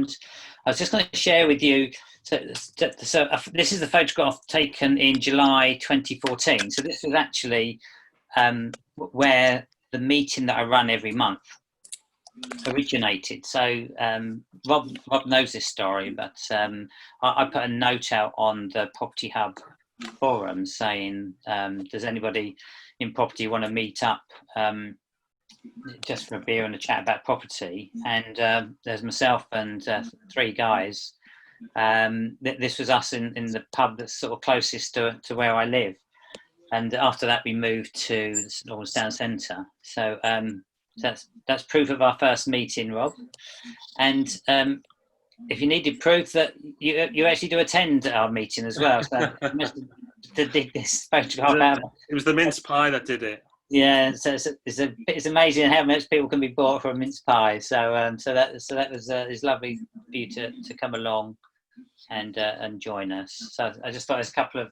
And I was just going to share with you. So this is the photograph taken in July 2014. So this was actually where the meeting that I run every month originated. So Rob knows this story, but I put a note out on the Property Hub forum saying, does anybody in property want to meet up just for a beer and a chat about property? And there's myself and 3 guys. This was us in the pub that's sort of closest to where I live. And after that, we moved to the St Albans Town Centre. So that's proof of our first meeting, Rob. And if you needed proof that you actually do attend our meeting as well, so to dig this photograph out. It was the mince pie that did it. Yeah, so it's amazing how much people can be bought for a mince pie. So that was it's lovely for you to come along and join us. So I just thought there's a couple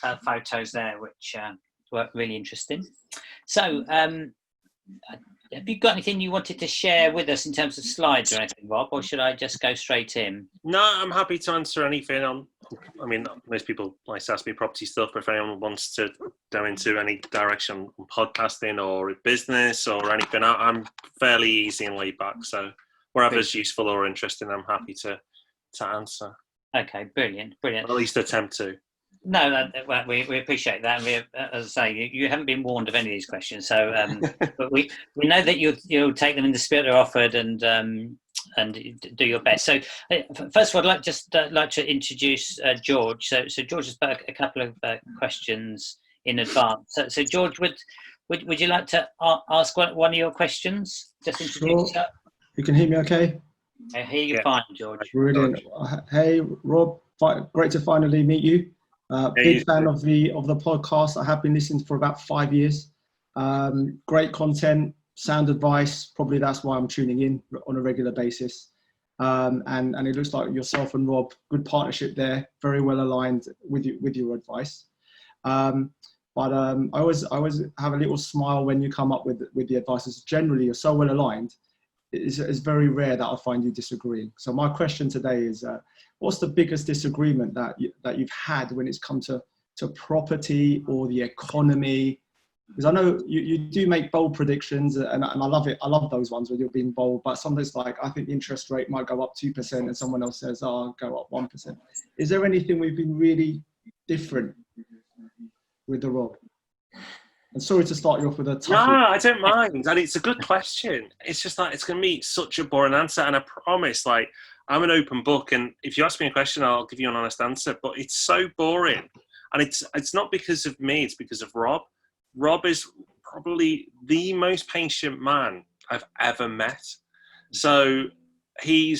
of photos there which were really interesting. So have you got anything you wanted to share with us in terms of slides or anything, Rob, or should I just go straight in? No, I'm happy to answer anything. I mean, most people like to ask me property stuff, but if anyone wants to go into any direction on podcasting or business or anything, I'm fairly easy and laid back. So wherever's useful or interesting, I'm happy to answer. Okay, brilliant. Or at least attempt to. No, we appreciate that. And as I say, you haven't been warned of any of these questions, so but we know that you'll take them in the spirit they're offered and do your best. So first of all, I'd like to introduce George. So George has put a couple of questions in advance. So George, would you like to ask one of your questions? Just introduce yourself. You can hear me okay? I hear you fine, George. Brilliant. Hey, Rob, great to finally meet you. Big fan of the podcast. I have been listening for about 5 years. Great content, sound advice. Probably that's why I'm tuning in on a regular basis. And it looks like yourself and Rob, good partnership there. Very well aligned with your advice. But I always have a little smile when you come up with the advice. It's generally, you're so well aligned. It's very rare that I find you disagreeing. So my question today is, what's the biggest disagreement that you've had when it's come to property or the economy? Because I know you do make bold predictions, and I love it. I love those ones where you're being bold. But sometimes, like, I think the interest rate might go up 2%, and someone else says, "Oh, I'll go up 1%." Is there anything we've been really different with the Rob? And sorry to start you off with a tough one. No, I don't mind. And it's a good question. It's just like, it's going to be such a boring answer. And I promise, like, I'm an open book. And if you ask me a question, I'll give you an honest answer. But it's so boring. And it's not because of me. It's because of Rob. Rob is probably the most patient man I've ever met. So he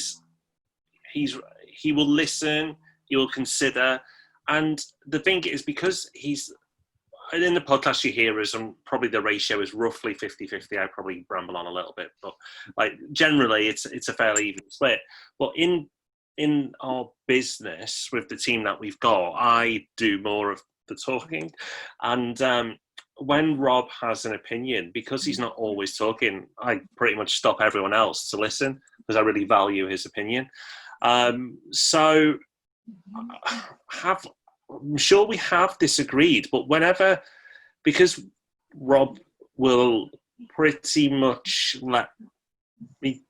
will listen. He will consider. And the thing is, because he's, in the podcast you hear is, probably the ratio is roughly 50-50. I probably ramble on a little bit, but like generally it's a fairly even split. But in our business with the team that we've got, I do more of the talking. And when Rob has an opinion, because he's not always talking, I pretty much stop everyone else to listen because I really value his opinion. So I'm sure we have disagreed, but because Rob will pretty much let me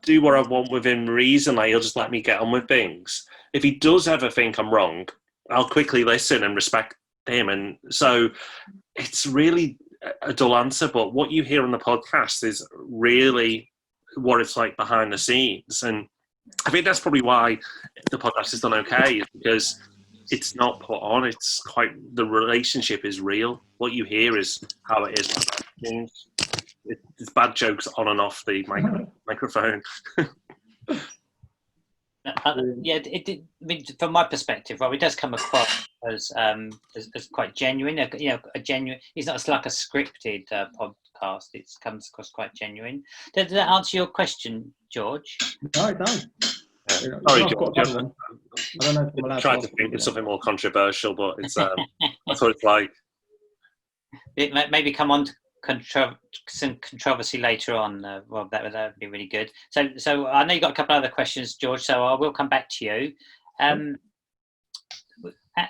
do what I want within reason, like he'll just let me get on with things. If he does ever think I'm wrong, I'll quickly listen and respect him. And so it's really a dull answer, but what you hear on the podcast is really what it's like behind the scenes. And I think that's probably why the podcast is done okay, because it's not put on. It's quite, the relationship is real. What you hear is how it is. It's bad jokes on and off the microphone. Yeah, I mean, from my perspective, Rob, it does come across as quite genuine. You know, a genuine. It's not like a scripted podcast. It comes across quite genuine. Did that answer your question, George? No, it does. Sorry, George. I don't know if I'm trying to think of something more controversial, but it's that's what it's like. It maybe come on some controversy later on, Rob. That would be really good. So I know you got a couple other questions, George. So I will come back to you.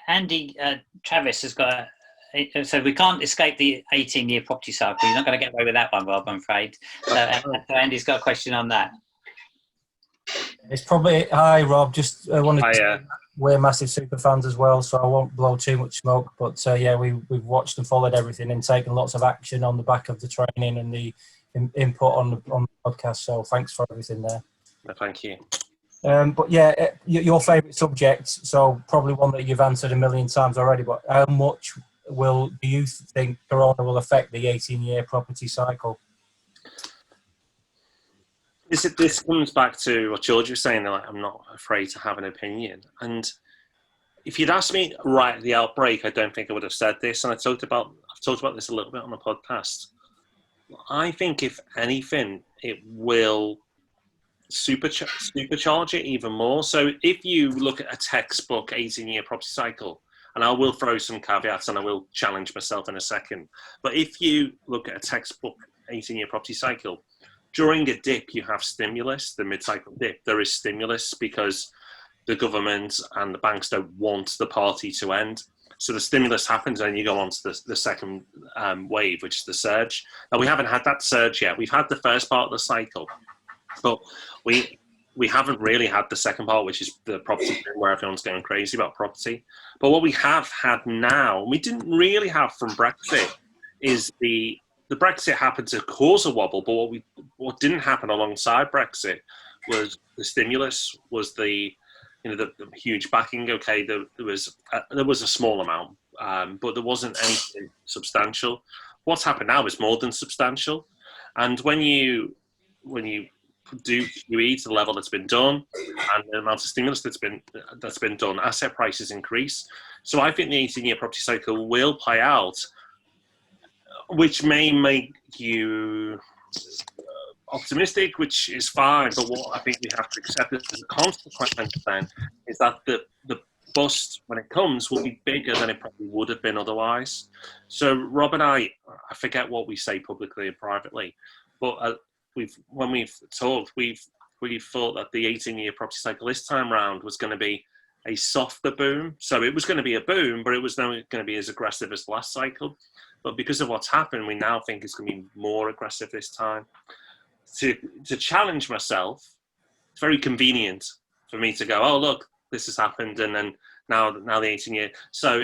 Andy Travis has got. So we can't escape the 18-year property cycle. You're not going to get away with that one, Rob, I'm afraid. So Andy's got a question on that. It's probably hi, Rob. Just wanted to say we're massive super fans as well, so I won't blow too much smoke. But yeah, we've watched and followed everything and taken lots of action on the back of the training and the input on the podcast. So thanks for everything there. Thank you. But yeah, your favourite subject, so probably one that you've answered a million times already. But how much do you think Corona will affect the 18-year property cycle? This comes back to what George was saying, like, I'm not afraid to have an opinion. And if you'd asked me right at the outbreak, I don't think I would have said this. And I've talked about this a little bit on the podcast. I think, if anything, it will supercharge it even more. So if you look at a textbook 18-year property cycle, and I will throw some caveats and I will challenge myself in a second, but if you look at a textbook 18-year property cycle, during a dip you have stimulus. The mid-cycle dip, there is stimulus because the government and the banks don't want the party to end. So the stimulus happens and you go on to the second wave, which is the surge. And we haven't had that surge yet. We've had the first part of the cycle, but we haven't really had the second part, which is the property boom, where everyone's going crazy about property. But what we have had now, we didn't really have from Brexit, is the Brexit happened to cause a wobble. But what didn't happen alongside Brexit was the stimulus, was the huge backing. Okay, there was a small amount, but there wasn't anything substantial. What's happened now is more than substantial. And when you do QE to the level that's been done and the amount of stimulus that's been done, asset prices increase. So I think the 18-year property cycle will play out, which may make you optimistic, which is fine. But what I think we have to accept as a consequence then is that the bust, when it comes, will be bigger than it probably would have been otherwise. So Rob and I forget what we say publicly and privately, but when we've talked, we've thought that the 18-year property cycle this time round was going to be a softer boom. So it was going to be a boom, but it was not going to be as aggressive as the last cycle. But because of what's happened, we now think it's going to be more aggressive this time. To challenge myself, it's very convenient for me to go, oh, look, this has happened, and then now the 18-year. So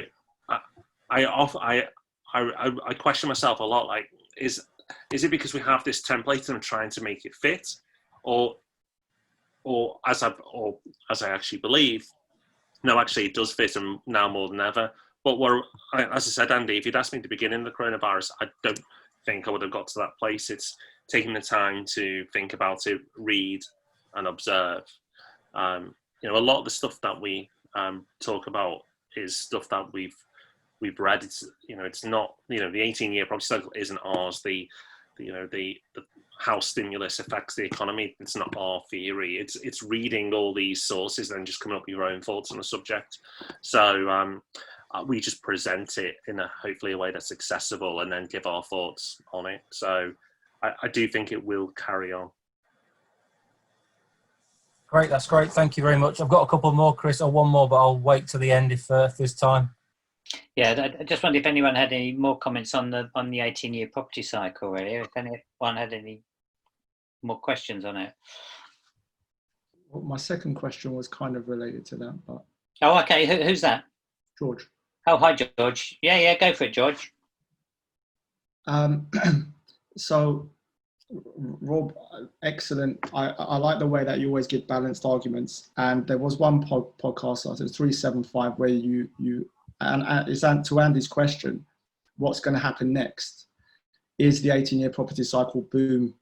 I question myself a lot, like, is it because we have this template and I'm trying to make it fit, or as I actually believe, no, actually it does fit, and now more than ever. But as I said, Andy, if you'd asked me at the beginning of the coronavirus, I don't think I would have got to that place. It's taking the time to think about it, read and observe. A lot of the stuff that we talk about is stuff that we've read. It's not, the 18-year property cycle isn't ours. The how stimulus affects the economy, it's not our theory. It's reading all these sources and just coming up with your own thoughts on the subject. So we just present it in hopefully a way that's accessible and then give our thoughts on it. So I do think it will carry on. Great, that's great. Thank you very much. I've got a couple more, Chris, or one more, but I'll wait till the end if there's time. Yeah, I just wondered if anyone had any more comments on the 18-year property cycle, really. If anyone had any more questions on it. Well, my second question was kind of related to that, but. Oh, okay. Who's that? George. Oh, hi, George. Yeah, go for it, George. So, Rob, excellent. I like the way that you always give balanced arguments. And there was one podcast, I think 375, where you and it's to Andy's question, what's going to happen next? Is the 18-year property cycle boom,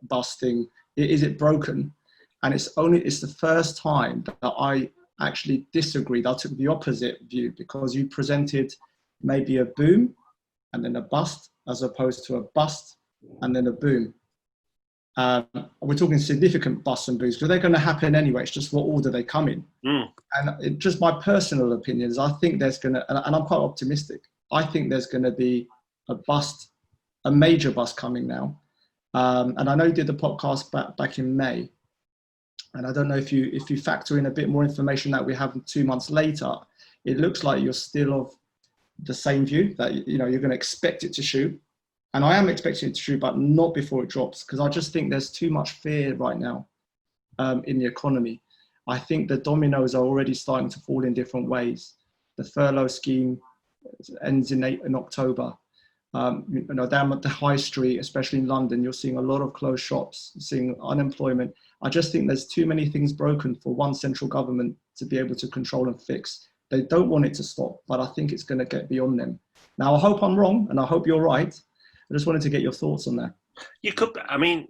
busting? Is it broken? And it's the first time that I actually disagreed. I took the opposite view, because you presented maybe a boom and then a bust, as opposed to a bust and then a boom. We're talking significant busts and booms, because they're going to happen anyway. It's just what order they come in. And just my personal opinion is, I think there's going to, and I'm quite optimistic, I think there's going to be a bust a major bust coming now. And I know you did the podcast back in May. And I don't know if you factor in a bit more information that we have 2 months later, it looks like you're still of the same view that, you know, you're going to expect it to shoot. And I am expecting it to shoot, but not before it drops, because I just think there's too much fear right now in the economy. I think the dominoes are already starting to fall in different ways. The furlough scheme ends in October. You know, down at the high street, especially in London, you're seeing a lot of closed shops, seeing unemployment. I just think there's too many things broken for one central government to be able to control and fix. They don't want it to stop, but I think it's going to get beyond them. Now, I hope I'm wrong, and I hope you're right. I just wanted to get your thoughts on that. You could, I mean,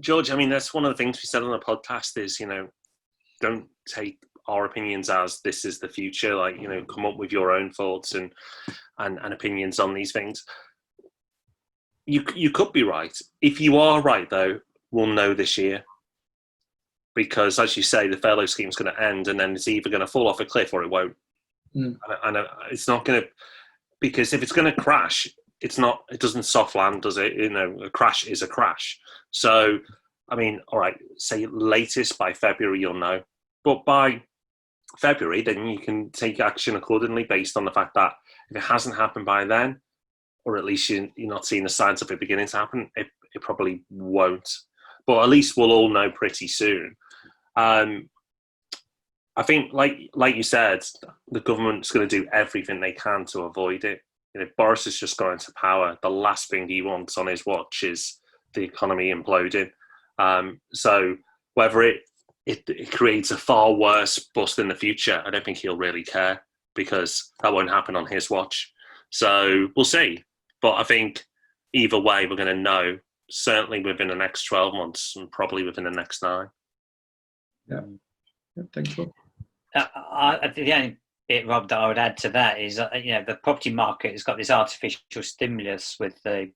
George, I mean, that's one of the things we said on the podcast is, you know, don't take our opinions as this is the future. Like, you know, come up with your own thoughts and opinions on these things. You could be right. If you are right, though, we'll know this year. Because, as you say, the furlough scheme is going to end, and then it's either going to fall off a cliff or it won't. And it's not going to, because if it's going to crash, it's not. It doesn't soft land, does it? You know, a crash is a crash. So, I mean, all right, say latest by February you'll know, but by February then you can take action accordingly based on the fact that if it hasn't happened by then, or at least you're not seeing the signs of it beginning to happen, it probably won't. But at least we'll all know pretty soon. I think, like you said, the government's going to do everything they can to avoid it. You know, Boris has just got into power. The last thing he wants on his watch is the economy imploding. So whether it creates a far worse bust in the future, I don't think he'll really care, because that won't happen on his watch. So we'll see. But I think either way, we're going to know, certainly within the next 12 months and probably within the next 9. Yeah, thanks, Rob. The only bit, Rob, that I would add to that is, you know, the property market has got this artificial stimulus with the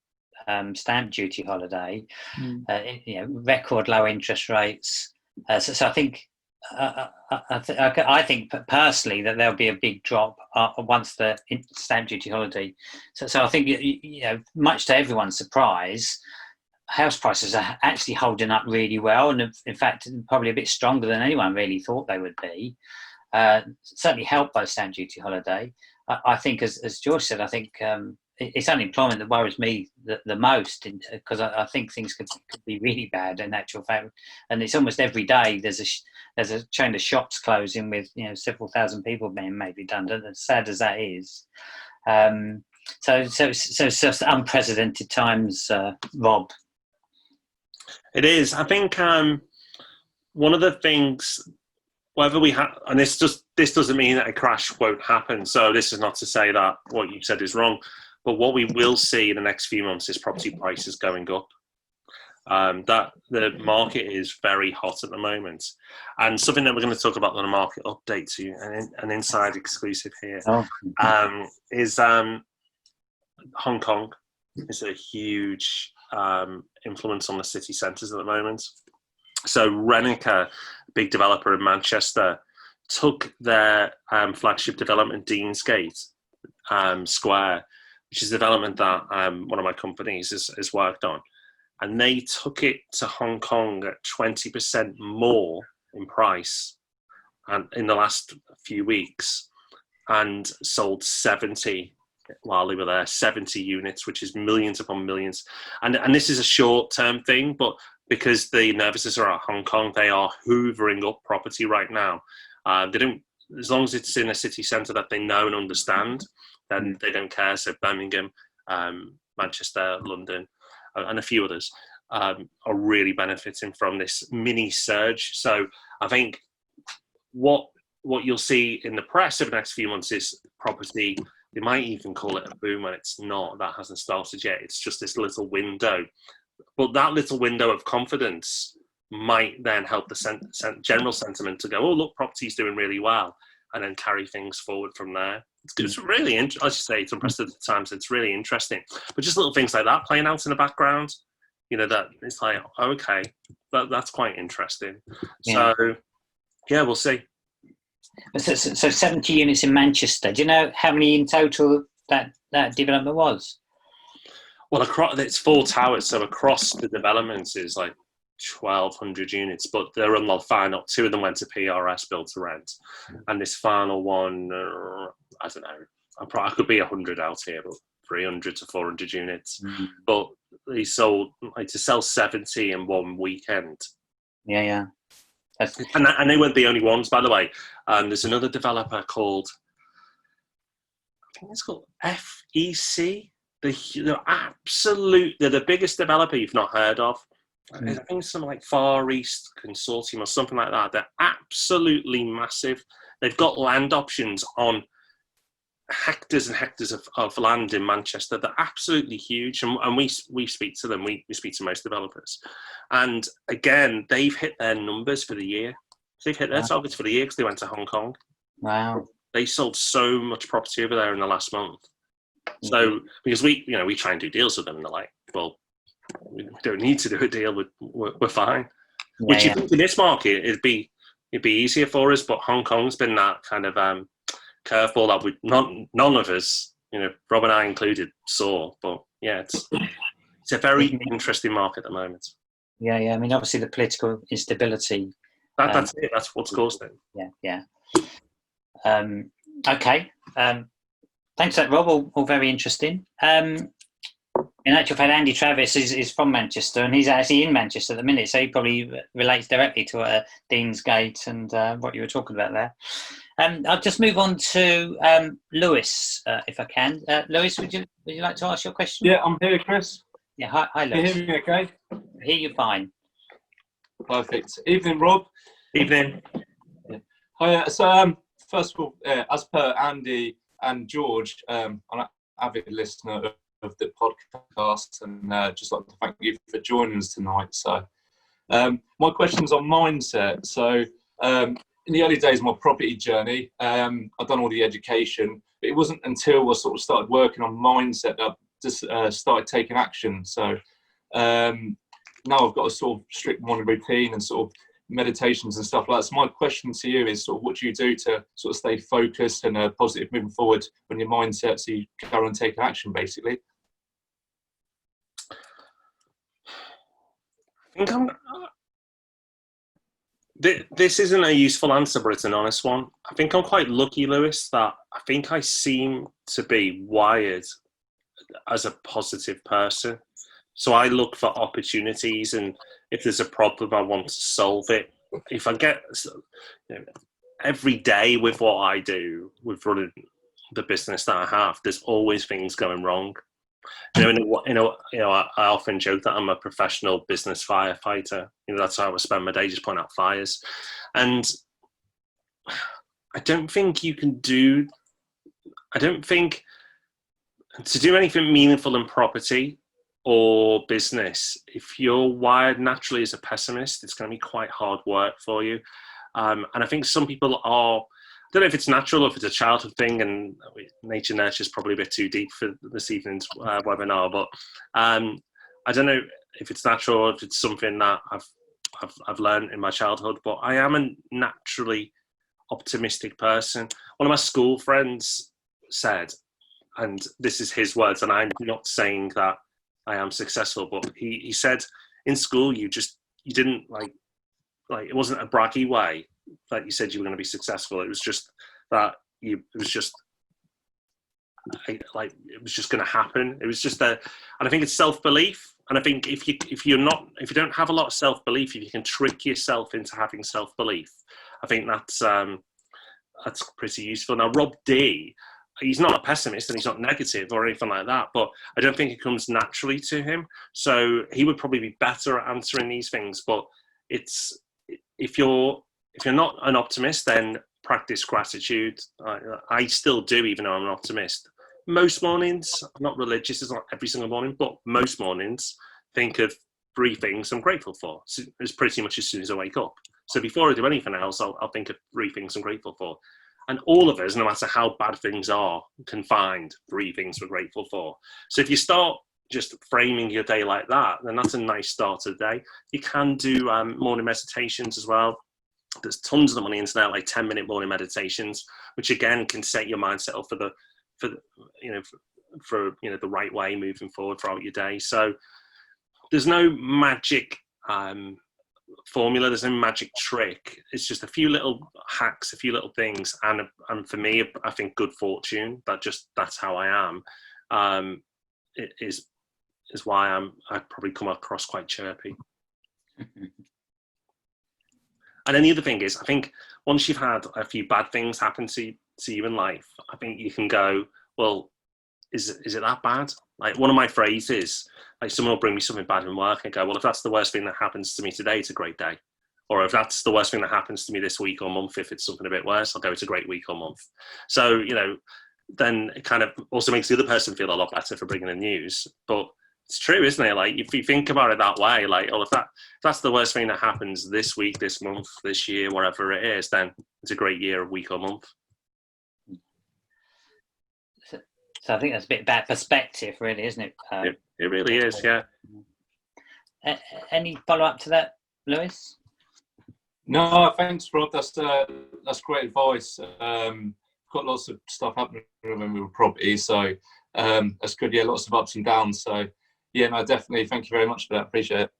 stamp duty holiday, you know, record low interest rates. So I think, I think personally that there'll be a big drop once the stamp duty holiday. So I think, you know, much to everyone's surprise, house prices are actually holding up really well, and in fact probably a bit stronger than anyone really thought they would be. Certainly helped by the stamp duty holiday. I think, as George said, I think it's unemployment that worries me the most, because I think things could be really bad in actual fact, and it's almost every day there's a chain of shops closing with, you know, several thousand people being made redundant. As sad as that is, so it's just unprecedented times, Rob. It is. I think one of the things, whether we have, and this doesn't mean that a crash won't happen. So this is not to say that what you said is wrong, but what we will see in the next few months is property prices going up. That the market is very hot at the moment, and something that we're going to talk about on the market update to you, an inside exclusive here, is Hong Kong is a huge influence on the city centres at the moment. So Renica, big developer in Manchester, took their flagship development, Deansgate Square, which is a development that one of my companies has worked on, and they took it to Hong Kong at 20% more in price and in the last few weeks, and sold 70 while they were there, 70 units, which is millions upon millions. And this is a short-term thing, but because the nervousness are at Hong Kong, they are hoovering up property right now. They don't, as long as it's in a city centre that they know and understand, then they don't care. So Birmingham, Manchester, London, and a few others are really benefiting from this mini surge. So I think what you'll see in the press over the next few months is property. They might even call it a boom when it's not. That hasn't started yet. It's just this little window. But that little window of confidence might then help the general sentiment to go, oh, look, property's doing really well, and then carry things forward from there. It's really interesting. As you say, it's unprecedented times. It's really interesting. But just little things like that playing out in the background, you know, that it's like, oh, okay, that's quite interesting. Yeah. So, yeah, we'll see. So 70 units in Manchester. Do you know how many in total that development was? Well, across it's 4 towers, so across the developments is like 1,200 units, but they're on the final. 2 of them went to PRS, built to rent, and this final one, I don't know. I could be 100 out here, but 300 to 400 units. Mm. But they sold to sell 70 in one weekend. Yeah. And they weren't the only ones, by the way. There's another developer called, I think it's called FEC. They're the biggest developer you've not heard of. I think it's something like Far East Consortium or something like that. They're absolutely massive. They've got land options on hectares and hectares of land in Manchester. They're absolutely huge, and we speak to them. We speak to most developers, and again, they've hit their numbers for the year. They've hit their targets for the year because they went to Hong Kong. Wow! They sold so much property over there in the last month. So because we try and do deals with them, and they're like, well, we don't need to do a deal. We're fine. Which you think in this market it'd be easier for us, but Hong Kong's been that kind of curveball that none of us, Rob and I included, saw. But yeah, it's a very interesting market at the moment. Yeah. I mean, obviously the political instability. That's it. That's what's caused it. Yeah. Okay. Thanks, for that, Rob. All very interesting. In actual fact, Andy Travis is from Manchester, and he's actually in Manchester at the minute, so he probably relates directly to Deansgate and what you were talking about there. I'll just move on to Lewis, if I can. Lewis, would you like to ask your question? Yeah, I'm here, Chris. Yeah, hi, Lewis. Can you hear me okay? I hear you fine. Perfect. Evening, Rob. Evening. Yeah. Hi. So, first of all, as per Andy and George, I'm an avid listener of the podcast, and just like to thank you for joining us tonight. So, my question's on mindset. So, in the early days of my property journey, I'd done all the education, but it wasn't until I sort of started working on mindset that I just started taking action. So, now I've got a sort of strict morning routine and sort of meditations and stuff like that. So my question to you is sort of what do you do to sort of stay focused and positive moving forward when your mindset, so you carry on taking action, basically? I think this isn't a useful answer, but it's an honest one. I think I'm quite lucky, Lewis, that I think I seem to be wired as a positive person. So I look for opportunities, and if there's a problem, I want to solve it. If I get every day with what I do, with running the business that I have, there's always things going wrong. I often joke that I'm a professional business firefighter. That's how I spend my day, just putting out fires. And I don't think to do anything meaningful in property or business, if you're wired naturally as a pessimist, it's going to be quite hard work for you. And I think some people are, I don't know if it's natural or if it's a childhood thing, and nature nurture is probably a bit too deep for this evening's webinar, but I don't know if it's natural or if it's something that I've learned in my childhood, but I am a naturally optimistic person. One of my school friends said, and this is his words, and I'm not saying that I am successful, but he said in school you didn't like it wasn't a braggy way that you said you were going to be successful. It was just that it was just going to happen. It was just and I think it's self-belief. And I think if you don't have a lot of self-belief, if you can trick yourself into having self-belief, I think that's pretty useful. Now, Rob D, he's not a pessimist and he's not negative or anything like that, but I don't think it comes naturally to him. So he would probably be better at answering these things. But if you're not an optimist, then practice gratitude. I still do, even though I'm an optimist. Most mornings, I'm not religious, it's not every single morning, but most mornings, think of 3 things I'm grateful for. So it's pretty much as soon as I wake up. So before I do anything else, I'll think of 3 things I'm grateful for. And all of us, no matter how bad things are, can find 3 things we're grateful for. So if you start just framing your day like that, then that's a nice start to the day. You can do morning meditations as well. There's tons of them on the internet, like 10-minute morning meditations, which again can set your mindset up for the right way moving forward throughout your day. So there's no magic formula, there's no magic trick. It's just a few little hacks, a few little things, and for me, I think good fortune. That's how I am. It is why I probably come across quite chirpy. And then the other thing is, I think once you've had a few bad things happen to you in life, I think you can go, well, is it that bad? Like, one of my phrases, like, someone will bring me something bad in work and go, well, if that's the worst thing that happens to me today, it's a great day. Or if that's the worst thing that happens to me this week or month, if it's something a bit worse, I'll go, it's a great week or month. So, then it kind of also makes the other person feel a lot better for bringing the news. But it's true, isn't it? Like, if you think about it that way, like, well, if that's the worst thing that happens this week, this month, this year, whatever it is, then it's a great year, week or month. So I think that's a bit about perspective, really, isn't it? It really is, yeah. Any follow-up to that, Lewis? No, thanks, Rob. That's great advice. Got lots of stuff happening when we were property, so that's good. Yeah, lots of ups and downs. So yeah, no, definitely. Thank you very much for that. Appreciate it.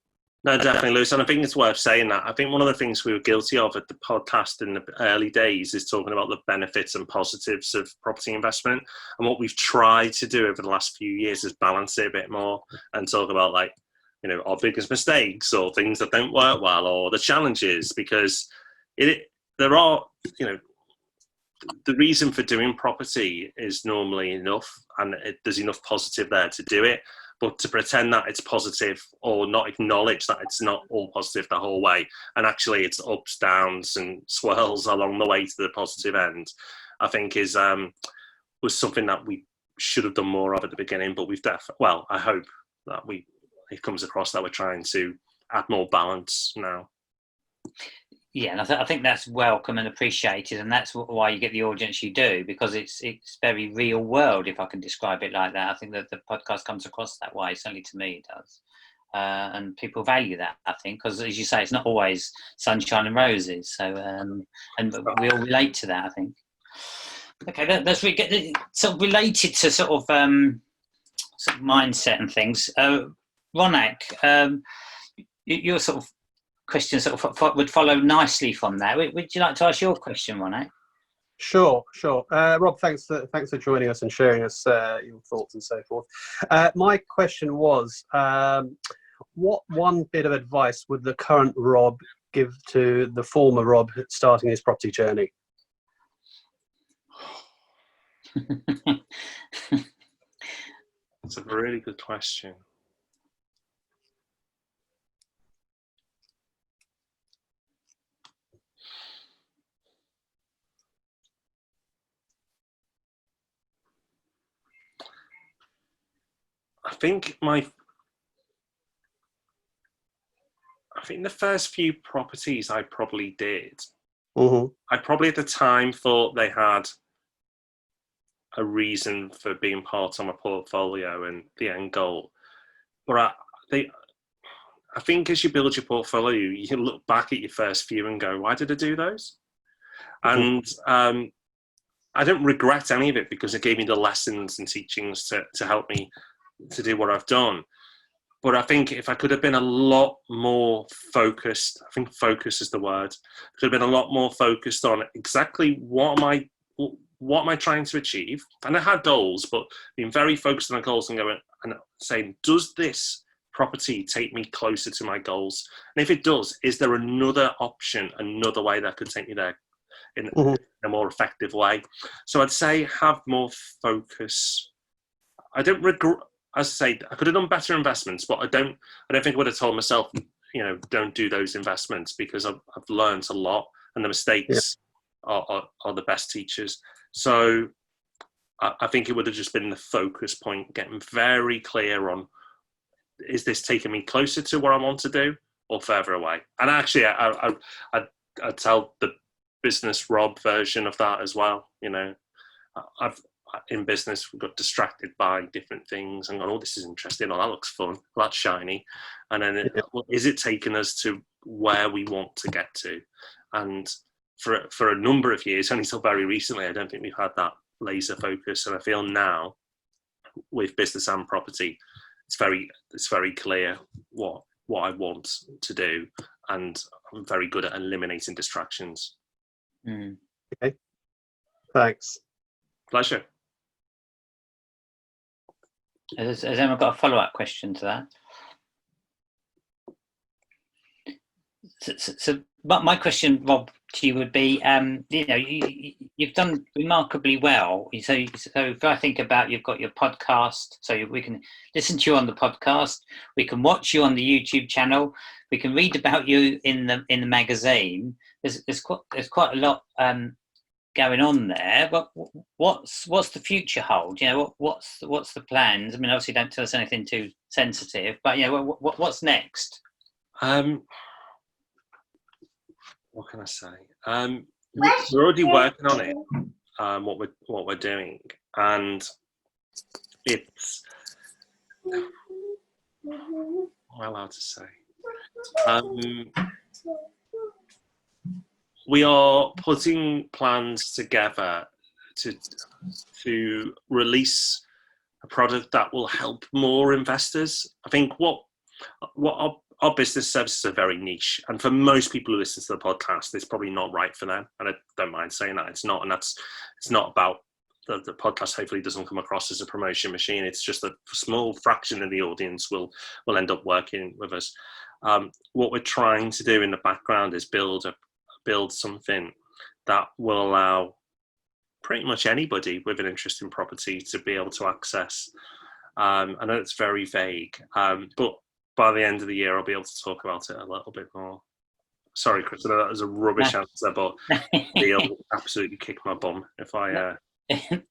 No, definitely, Lewis. And I think it's worth saying that. I think one of the things we were guilty of at the podcast in the early days is talking about the benefits and positives of property investment. And what we've tried to do over the last few years is balance it a bit more and talk about, like, our biggest mistakes or things that don't work well or the challenges, because there are, the reason for doing property is normally enough, and there's enough positive there to do it. But to pretend that it's positive or not acknowledge that it's not all positive the whole way, and actually it's ups, downs, and swirls along the way to the positive end, I think was something that we should have done more of at the beginning. But I hope that it comes across that we're trying to add more balance now. Yeah, and I think that's welcome and appreciated, and that's why you get the audience you do, because it's very real world, if I can describe it like that. I think that the podcast comes across that way, certainly to me it does. And people value that, I think, because, as you say, it's not always sunshine and roses. So, and we all relate to that, I think. Okay, that's really sort of related to sort of mindset and things. Ronak, your sort of question sort of would follow nicely from that. Would you like to ask your question, Ronak? Sure. Rob, thanks for joining us and sharing us your thoughts and so forth. My question was, what one bit of advice would the current Rob give to the former Rob starting his property journey? That's a really good question. I think the first few properties I probably did, I probably at the time thought they had a reason for being part of my portfolio and the end goal. But I think as you build your portfolio, you look back at your first few and go, why did I do those? And I don't regret any of it, because it gave me the lessons and teachings to help me to do what I've done. But I think if I could have been a lot more focused, I think focus is the word, could have been a lot more focused on exactly what am I trying to achieve? And I had goals, but being very focused on the goals and going and saying, does this property take me closer to my goals? And if it does, is there another option, another way that could take me there in a more effective way? So I'd say have more focus. I don't regret, as I say, I could have done better investments, but I don't think I would have told myself, don't do those investments, because I've learned a lot, and the mistakes are the best teachers. So I think it would have just been the focus point, getting very clear on, is this taking me closer to what I want to do or further away? And actually, I'd tell the business Rob version of that as well. In business, we got distracted by different things and gone, oh, this is interesting, oh, that looks fun, oh, that's shiny. And then is it taking us to where we want to get to? And for a number of years, only until very recently, I don't think we've had that laser focus. And I feel now with business and property, it's very clear what I want to do, and I'm very good at eliminating distractions. Okay, thanks. Pleasure. Has anyone got a follow-up question to that? So my question, Rob, to you would be, you've done remarkably well. So if I think about, you've got your podcast, so we can listen to you on the podcast, we can watch you on the YouTube channel, we can read about you in the magazine. There's quite a lot going on there. But what's the future hold? What's the plans? I mean, obviously, don't tell us anything too sensitive, but what's next? What can I say? We're already working on it. What we're doing, and it's what am I allowed to say? We are putting plans together to release a product that will help more investors. I think what our business services are very niche, and for most people who listen to the podcast, it's probably not right for them. And I don't mind saying that it's not, and it's not about the podcast. Hopefully, doesn't come across as a promotion machine. It's just a small fraction of the audience will end up working with us. What we're trying to do in the background is build something that will allow pretty much anybody with an interest in property to be able to access. I know it's very vague, but by the end of the year, I'll be able to talk about it a little bit more. Sorry, Chris, I know that was a rubbish answer, but he'll absolutely kick my bum if I...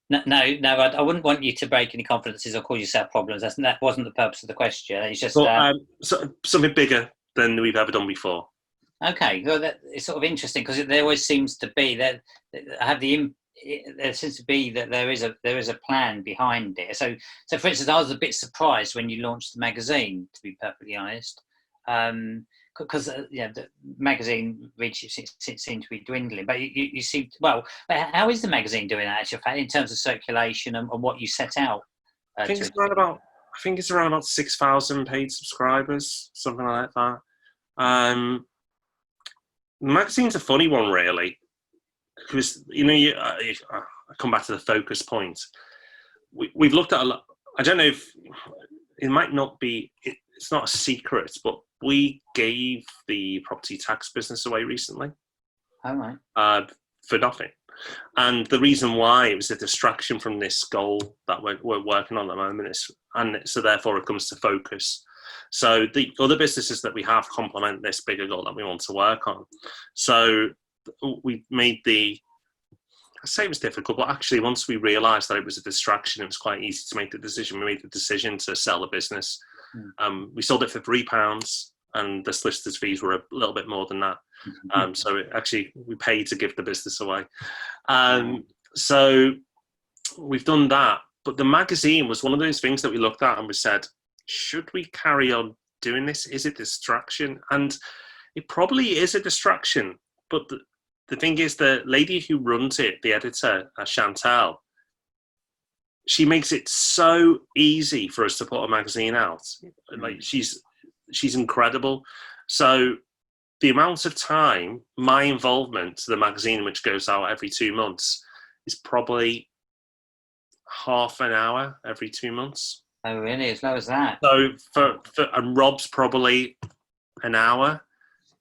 No, I wouldn't want you to break any confidences or cause yourself problems. That wasn't the purpose of the question. It's just... something bigger than we've ever done before. Okay, well, it's sort of interesting, because there always seems to be that there seems to be that there is a plan behind it. So for instance, I was a bit surprised when you launched the magazine, to be perfectly honest, because the magazine reach seem to be dwindling. But you seem well. How is the magazine doing actually in terms of circulation and what you set out? I think it's around about 6,000 paid subscribers, something like that. The magazine's a funny one, really. Because I come back to the focus point. We've looked at a lot. I don't know if it might not be. It's not a secret, but we gave the property tax business away recently. All right. For nothing, and the reason why, it was a distraction from this goal that we're working on at the moment. So therefore it comes to focus. So the other businesses that we have complement this bigger goal that we want to work on. So we made I say it was difficult, but actually once we realised that it was a distraction, it was quite easy to make the decision. We made the decision to sell the business. We sold it for £3, and the solicitor's fees were a little bit more than that. So we paid to give the business away. So we've done that. But the magazine was one of those things that we looked at and we said, should we carry on doing this? Is it a distraction? And it probably is a distraction. But the thing is, the lady who runs it, the editor, Chantal, she makes it so easy for us to put a magazine out. Like she's incredible. So the amount of time, my involvement to the magazine, which goes out every 2 months, is probably half an hour every 2 months. Oh, really? As low as that? So and Rob's probably an hour.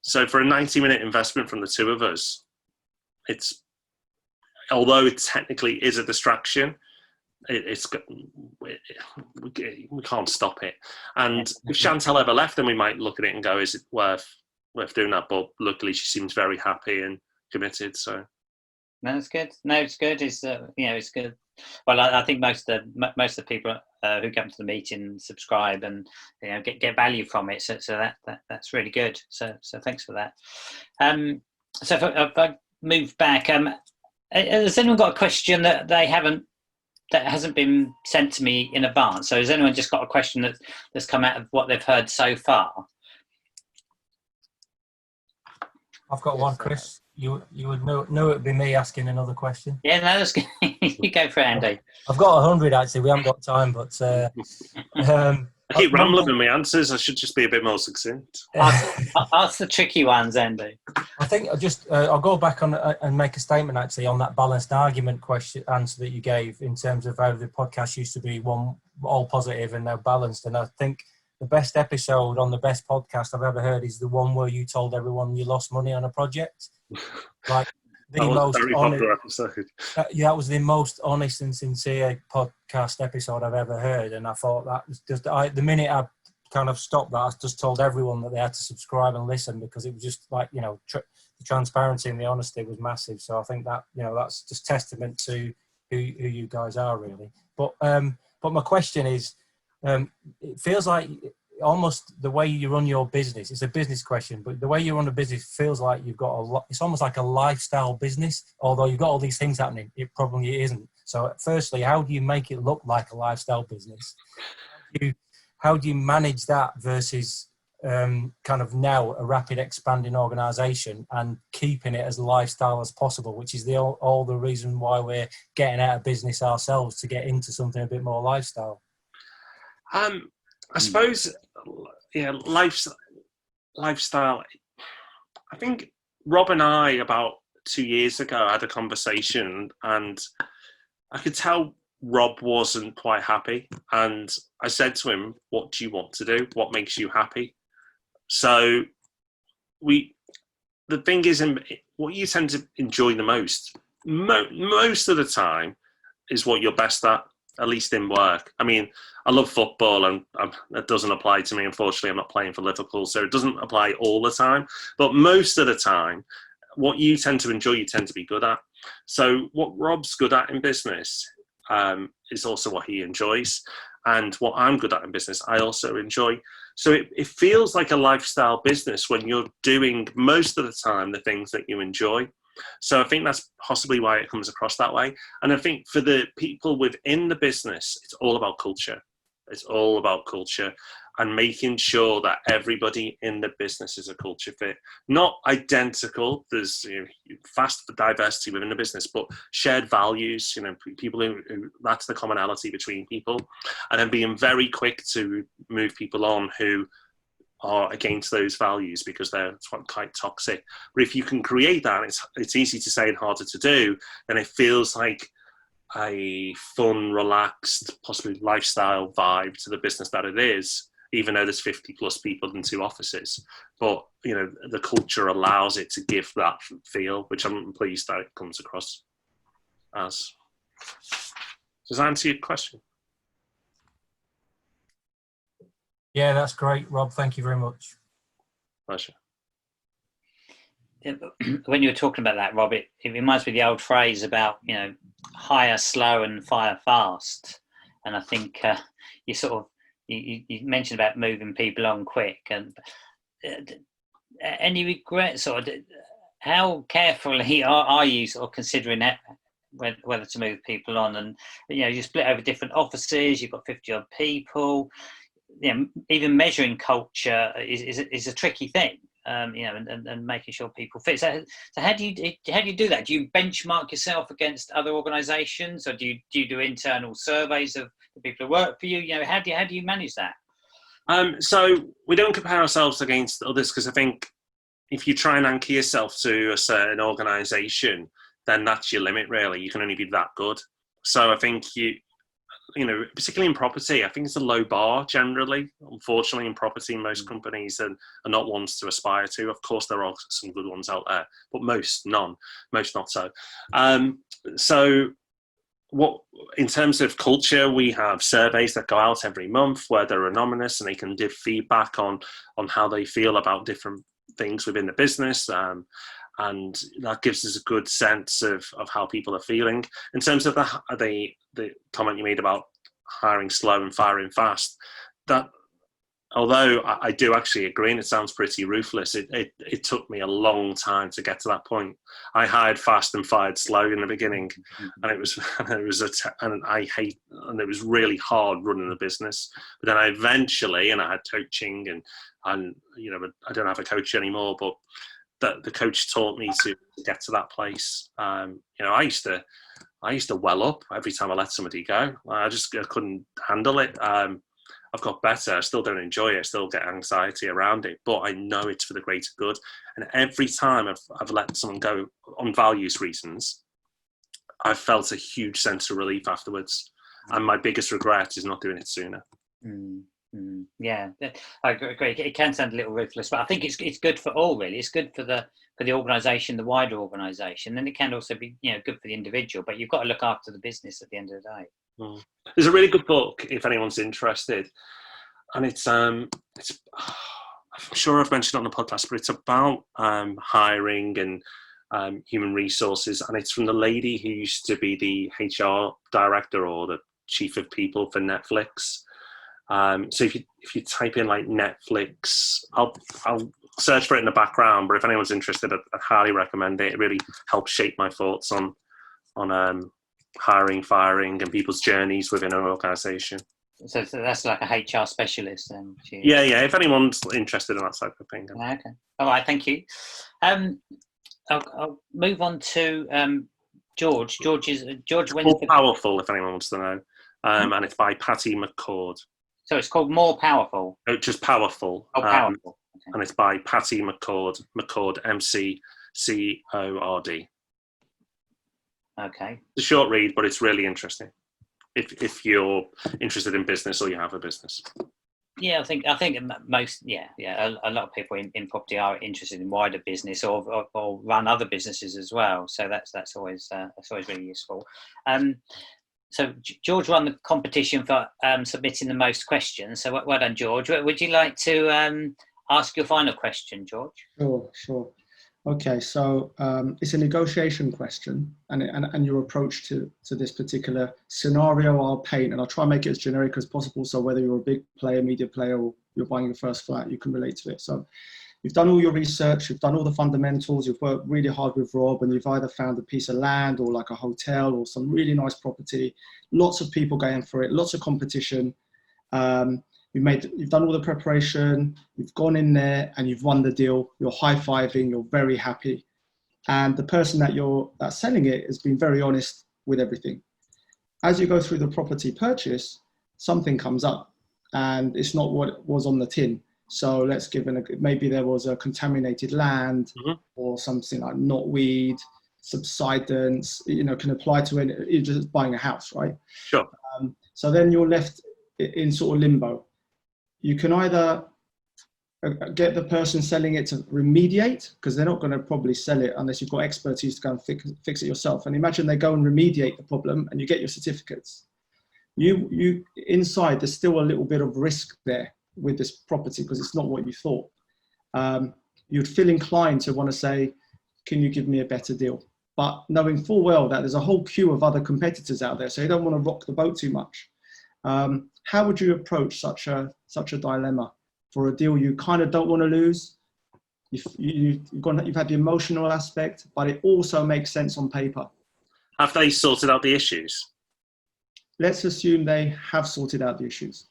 So for a 90-minute investment from the two of us, although it technically is a distraction, we can't stop it. And if Chantal ever left, then we might look at it and go, is it worth doing that? But luckily she seems very happy and committed. So no, it's good. No, it's good. It's it's good. Well, I think most of the people who come to the meeting subscribe and get value from it. So that's really good. So thanks for that. So if I move back, has anyone got a question that hasn't been sent to me in advance? So has anyone just got a question that's come out of what they've heard so far? I've got one, Chris. You would know it'd be me asking another question. Yeah, no, that's good. You go for it, Andy. I've got 100 actually. We haven't got time, but I keep rambling with my answers. I should just be a bit more succinct. Ask the tricky ones, Andy. I think I'll go back on and make a statement actually on that balanced argument answer that you gave in terms of how the podcast used to be one all positive and now balanced. And I think the best episode on the best podcast I've ever heard is the one where you told everyone you lost money on a project. Like the most very popular episode. That was the most honest and sincere podcast episode I've ever heard. And I thought that was just the minute I kind of stopped that, I just told everyone that they had to subscribe and listen, because it was just like, the transparency and the honesty was massive. So I think that, that's just testament to who you guys are, really. But my question is, it feels like almost the way you run your business, it's a business question, but the way you run a business feels like you've got it's almost like a lifestyle business, although you've got all these things happening. It probably isn't. So firstly, how do you make it look like a lifestyle business? How do you manage that versus kind of now a rapid expanding organization and keeping it as lifestyle as possible, which is all the reason why we're getting out of business ourselves, to get into something a bit more lifestyle? I suppose, lifestyle. I think Rob and I, about 2 years ago, had a conversation, and I could tell Rob wasn't quite happy. And I said to him, "What do you want to do? What makes you happy?" So the thing is, what you tend to enjoy the most, most of the time, is what you're best at least in work. I mean, I love football, and that doesn't apply to me. Unfortunately, I'm not playing for Liverpool, so it doesn't apply all the time. But most of the time, what you tend to enjoy, you tend to be good at. So what Rob's good at in business is also what he enjoys. And what I'm good at in business, I also enjoy. So it feels like a lifestyle business when you're doing most of the time the things that you enjoy. So I think that's possibly why it comes across that way. And I think for the people within the business, it's all about culture. It's all about culture and making sure that everybody in the business is a culture fit. Not identical. There's vast diversity within the business, but shared values, people who that's the commonality between people. And then being very quick to move people on who are against those values because they're quite toxic. But if you can create that, it's easy to say and harder to do, then it feels like a fun, relaxed, possibly lifestyle vibe to the business that it is, even though there's 50 plus people in 2 offices. But, the culture allows it to give that feel, which I'm pleased that it comes across as. Does that answer your question? Yeah, that's great, Rob. Thank you very much. Pleasure. When you were talking about that, Rob, it reminds me of the old phrase about, hire slow and fire fast. And I think you mentioned about moving people on quick. And any regrets, or how carefully are you sort of considering that, whether to move people on? And, you split over different offices, you've got 50 odd people. Even measuring culture is a tricky thing, and making sure people fit. So how do you do that? Do you benchmark yourself against other organisations, or do you do internal surveys of the people who work for you? How do you manage that? So we don't compare ourselves against others, because I think if you try and anchor yourself to a certain organisation, then that's your limit. Really, you can only be that good. So I think particularly in property, I think it's a low bar generally. Unfortunately, in property, most companies are not ones to aspire to. Of course, there are some good ones out there, but most not so. So in terms of culture, we have surveys that go out every month where they're anonymous and they can give feedback on how they feel about different things within the business. And that gives us a good sense of how people are feeling. In terms of the comment you made about hiring slow and firing fast, that although I do actually agree, and it sounds pretty ruthless, it took me a long time to get to that point. I hired fast and fired slow in the beginning, and it was really hard running the business. But then I eventually, and I had coaching, and I don't have a coach anymore, but that the coach taught me to get to that place. I used to well up every time I let somebody go. I couldn't handle it. I've got better. I still don't enjoy it. I still get anxiety around it, but I know it's for the greater good. And every time I've let someone go on values reasons, I've felt a huge sense of relief afterwards. And my biggest regret is not doing it sooner. Yeah, I agree. It can sound a little ruthless, but I think it's good for all, really. It's good for the organisation, the wider organisation, and it can also be good for the individual. But you've got to look after the business at the end of the day. There's a really good book if anyone's interested, and it's I'm sure I've mentioned it on the podcast, but it's about hiring and human resources, and it's from the lady who used to be the HR director or the chief of people for Netflix. So if you type in like Netflix, I'll search for it in the background. But if anyone's interested, I'd highly recommend it. It really helps shape my thoughts on hiring, firing, and people's journeys within an organisation. So that's like a HR specialist, then. Yeah. If anyone's interested in that type of thing. Okay. All right. Thank you. I'll move on to George. George. More Powerful, if anyone wants to know, and it's by Patty McCord. So it's called More Powerful. No, just Powerful. Oh, Powerful. Okay. And it's by Patty McCord. McCord, McCord. Okay. It's a short read, but it's really interesting. If you're interested in business or you have a business. Yeah, I think most. Yeah. A lot of people in property are interested in wider business or run other businesses as well. So that's always really useful. So George won the competition for submitting the most questions. So well done, George. Would you like to ask your final question, George? Sure. Okay, so it's a negotiation question, and your approach to this particular scenario I'll paint, and I'll try and make it as generic as possible. So whether you're a big player, media player, or you're buying your first flat, you can relate to it. So you've done all your research, you've done all the fundamentals, you've worked really hard with Rob, and you've either found a piece of land or like a hotel or some really nice property, lots of people going for it, lots of competition. You've done all the preparation, you've gone in there and you've won the deal, you're high-fiving, you're very happy. And the person that's selling it has been very honest with everything. As you go through the property purchase, something comes up and it's not what was on the tin. So let's give maybe there was a contaminated land or something like knotweed, subsidence, can apply to it. You're just buying a house, right? Sure. So then you're left in sort of limbo. You can either get the person selling it to remediate, because they're not going to probably sell it unless you've got expertise to go and fix it yourself. And imagine they go and remediate the problem and you get your certificates. You inside, there's still a little bit of risk there with this property because it's not what you thought. You'd feel inclined to want to say, can you give me a better deal? But knowing full well that there's a whole queue of other competitors out there, so you don't want to rock the boat too much. How would you approach such a dilemma for a deal you kind of don't want to lose? You've had the emotional aspect, but it also makes sense on paper. Have they sorted out the issues? Let's assume they have sorted out the issues.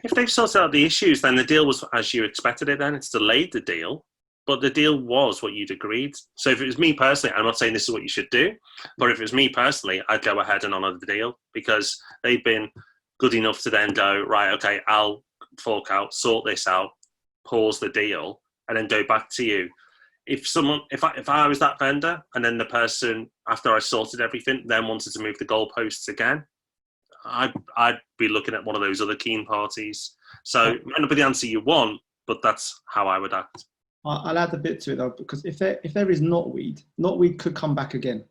If they've sorted out the issues, then the deal was as you expected it. Then it's delayed the deal, but the deal was what you'd agreed. So if it was me personally, I'm not saying this is what you should do, but if it was me personally, I'd go ahead and honour the deal because they've been good enough to then go, right, okay, I'll fork out, sort this out, pause the deal, and then go back to you. If I was that vendor and then the person, after I sorted everything, then wanted to move the goalposts again, I'd be looking at one of those other keen parties. So it might not be the answer you want, but that's how I would act. I'll add a bit to it though, because if there is knotweed could come back again.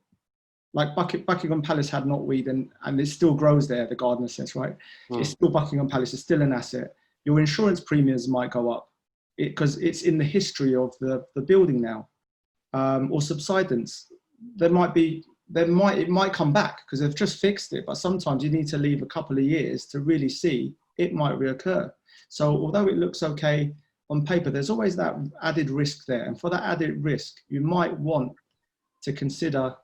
Like Buckingham Palace had knotweed and it still grows there, the gardener says, right? It's still Buckingham Palace, it's still an asset. Your insurance premiums might go up because it's in the history of the building now. Or subsidence. It might come back because they've just fixed it, but sometimes you need to leave a couple of years to really see it might reoccur. So although it looks okay on paper, there's always that added risk there. And for that added risk, you might want to consider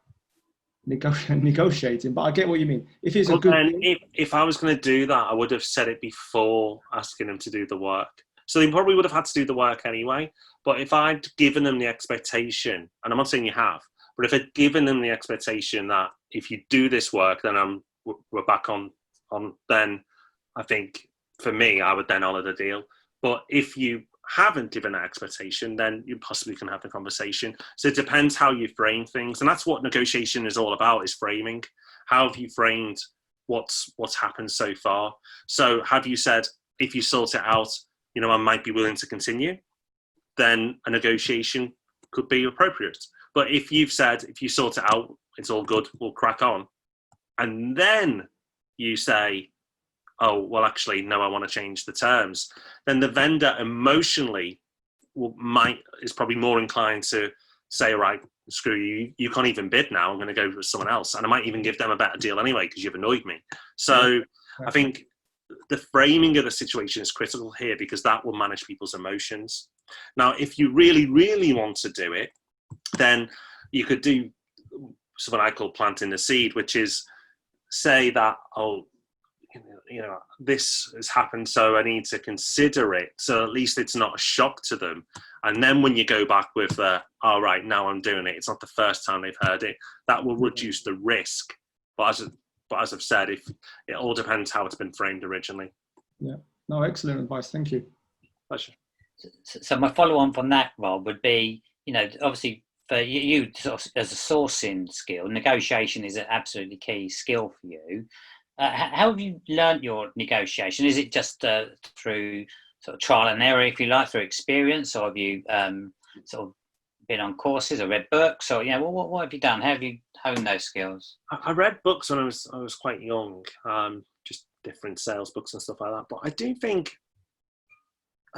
negotiating, but I get what you mean. If it's a good if I was going to do that, I would have said it before asking them to do the work. So they probably would have had to do the work anyway. But if I'd given them the expectation, and I'm not saying you have, but if I'd given them the expectation that if you do this work, then we're back on, then I think for me, I would then honour the deal. But if you haven't given that expectation, then you possibly can have the conversation. So it depends how you frame things. And that's what negotiation is all about, is framing. How have you framed what's happened so far? So have you said, if you sort it out, you know, I might be willing to continue, then a negotiation could be appropriate. But if you've said, if you sort it out, it's all good, we'll crack on, and then you say, oh, well, actually, no, I want to change the terms, then the vendor emotionally is probably more inclined to say, right, screw you, you can't even bid now, I'm going to go with someone else. And I might even give them a better deal anyway because you've annoyed me. So I think the framing of the situation is critical here, because that will manage people's emotions. Now, if you really, really want to do it, then you could do something I call planting the seed, which is say that, oh, you know, this has happened, so I need to consider it. So at least it's not a shock to them. And then when you go back with, all right, now I'm doing it, it's not the first time they've heard it, that will reduce the risk. But as I've said, if it all depends how it's been framed originally. Yeah. No, excellent advice. Thank you. Pleasure. So my follow-on from that, Rob, would be, you know, obviously for you as a sourcing skill, negotiation is an absolutely key skill for you. How have you learnt your negotiation? Is it just through sort of trial and error, if you like, through experience, or have you sort of been on courses or read books? Or, yeah, what have you done? How have you honed those skills? I read books when I was quite young, just different sales books and stuff like that. But I think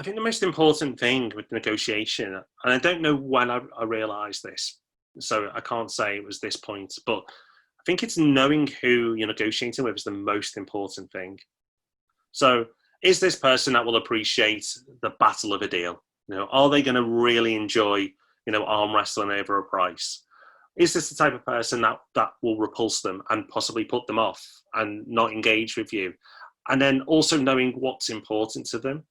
the most important thing with negotiation, and I don't know when I realised this, so I can't say it was this point, but I think it's knowing who you're negotiating with is the most important thing. So is this person that will appreciate the battle of a deal? You know, are they going to really enjoy, you know, arm wrestling over a price? Is this the type of person that will repulse them and possibly put them off and not engage with you? And then also knowing what's important to them.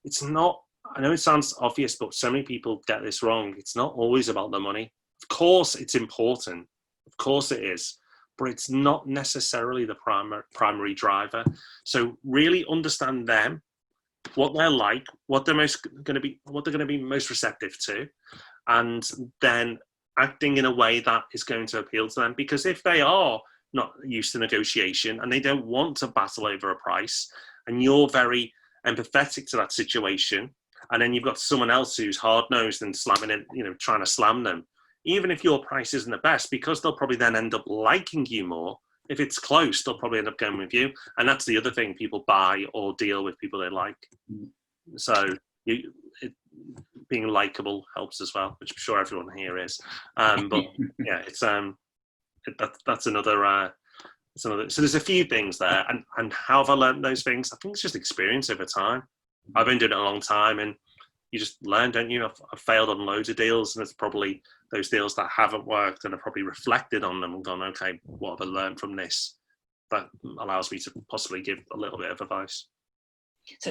It's not, I know it sounds obvious, but so many people get this wrong. It's not always about the money. Of course it's important. Of course it is. But it's not necessarily the primary driver. So really understand them, what they're like, what they're going to be most receptive to, and then acting in a way that is going to appeal to them. Because if they are not used to negotiation and they don't want to battle over a price, and you're very empathetic to that situation, and then you've got someone else who's hard-nosed and slamming it, you know, trying to slam them, even if your price isn't the best, because they'll probably then end up liking you more. If it's close, they'll probably end up going with you. And that's the other thing, people buy or deal with people they like. So being likable helps as well, which I'm sure everyone here is. But yeah, it's that's another. So there's a few things there. And how have I learned those things? I think it's just experience over time. I've been doing it a long time, and you just learn, don't you? I've failed on loads of deals, and it's probably those deals that haven't worked, and I've probably reflected on them and gone, okay, what have I learned from this that allows me to possibly give a little bit of advice?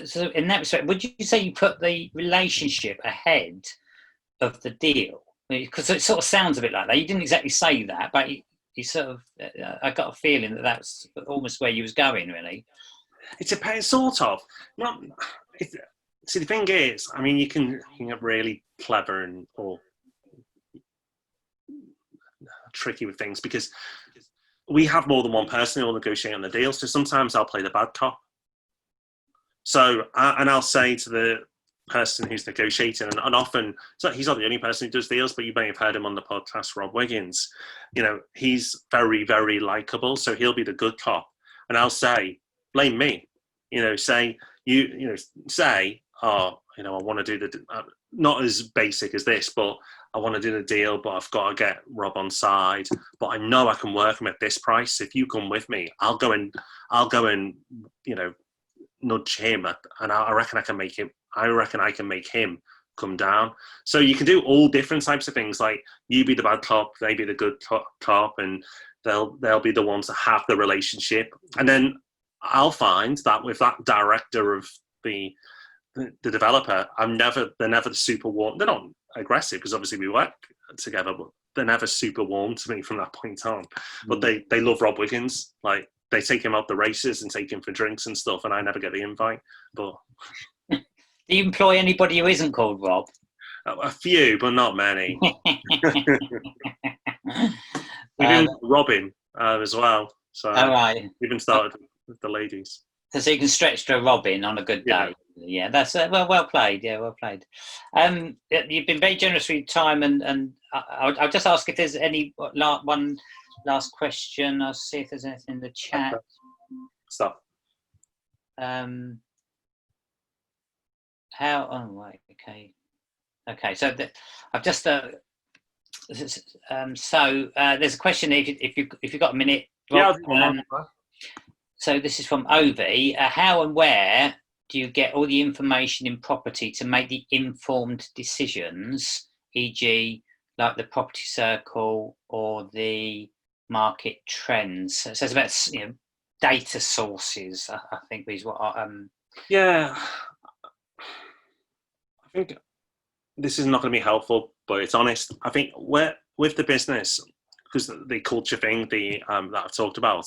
So in that respect, would you say you put the relationship ahead of the deal? Because it sort of sounds a bit like that. You didn't exactly say that, but you sort of, I got a feeling that that's almost where you was going, really. It depends, sort of. See, the thing is, I mean, you can get really clever or tricky with things, because we have more than one person who will negotiate on the deal. So sometimes I'll play the bad cop. So, and I'll say to the person who's negotiating, and often, so he's not the only person who does deals, but you may have heard him on the podcast, Rob Wiggins. You know, he's very, very likable. So he'll be the good cop. And I'll say, blame me. You know, say, say, oh, you know, I want to do not as basic as this, but I want to do the deal, but I've got to get Rob on side. But I know I can work him at this price. If you come with me, I'll go and, you know, nudge him, and I reckon I can make him come down. So you can do all different types of things. Like, you be the bad cop, they be the good cop, and they'll be the ones that have the relationship. And then I'll find that with that director of the the developer, they're never super warm. They're not aggressive because obviously we work together, but they're never super warm to me from that point on. But they love Rob Wiggins. Like, they take him out the races and take him for drinks and stuff, and I never get the invite. But do you employ anybody who isn't called Rob? a few, but not many. We do Robin as well. So all right. even started with the ladies. So you can stretch to a Robin on a good day. Yeah, that's well played. Yeah, well played. You've been very generous with your time, and I'll just ask if there's one last question. I'll see if there's anything in the chat. Stop. Oh right, okay. So I've just there's a question. If you've got a minute, Rob, so this is from Ovi. How and where do you get all the information in property to make the informed decisions, e.g., like the property circle or the market trends? So it says about data sources. I think is what. Yeah, I think this is not going to be helpful, but it's honest. I think with the business, because the culture thing, that I've talked about,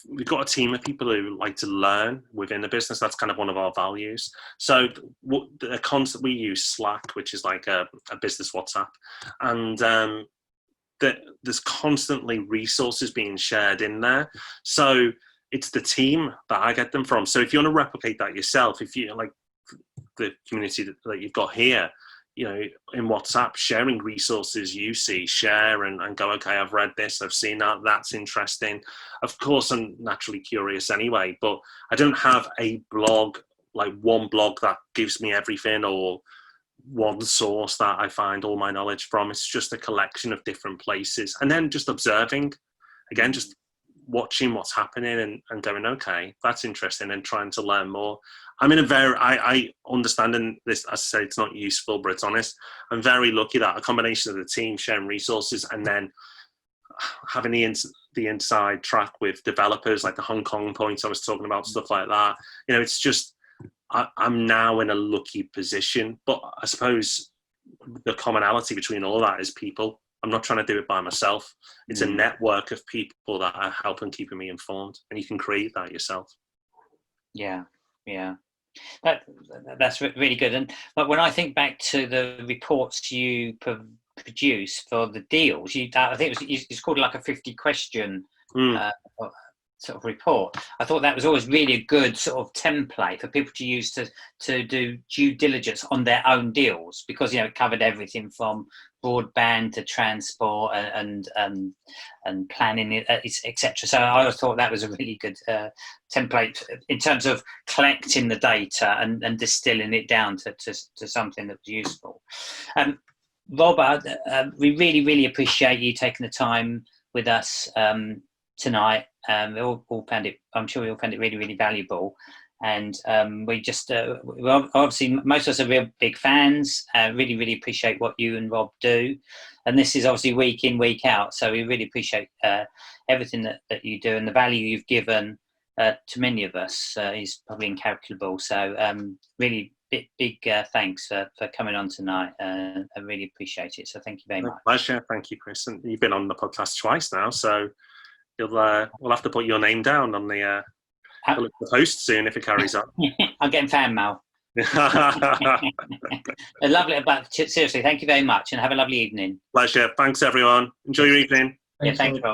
we've got a team of people who like to learn within the business. That's kind of one of our values. So we use Slack, which is like a business WhatsApp, and there's constantly resources being shared in there. So it's the team that I get them from. So if you want to replicate that yourself, if you like the community that you've got here, in WhatsApp, sharing resources you see, share and go, okay, I've read this, I've seen that, that's interesting. Of course, I'm naturally curious anyway, but I don't have a blog, like one blog that gives me everything, or one source that I find all my knowledge from. It's just a collection of different places. And then just observing, again, just watching what's happening and going, okay, that's interesting, and trying to learn more. I'm in I understand, and this, as I say, it's not useful, but it's honest. I'm very lucky that a combination of the team sharing resources and then having the inside track with developers, like the Hong Kong points I was talking about, stuff like that. It's just, I'm now in a lucky position. But I suppose the commonality between all that is people. I'm not trying to do it by myself. It's a network of people that are helping keeping me informed, and you can create that yourself. Yeah. That's really good. And but when I think back to the reports you produce for the deals, I think it's called like a 50 question sort of report. I thought that was always really a good sort of template for people to use to do due diligence on their own deals, because it covered everything from broadband to transport and planning, etc. So I always thought that was a really good template in terms of collecting the data and distilling it down to something that's useful. Rob, we really appreciate you taking the time with us tonight. I'm sure we all found it really valuable, and we just obviously most of us are real big fans. Really appreciate what you and Rob do, and this is obviously week in, week out, so we really appreciate everything that you do, and the value you've given to many of us is probably incalculable. So really big thanks for coming on tonight. I really appreciate it, so thank you very much. Pleasure. Thank you, Chris. And you've been on the podcast twice now, so we'll have to put your name down on the post soon if it carries on. I'm getting fan mail. Lovely, but seriously, thank you very much, and have a lovely evening. Pleasure. Thanks, everyone. Enjoy your evening. Thanks, Rob.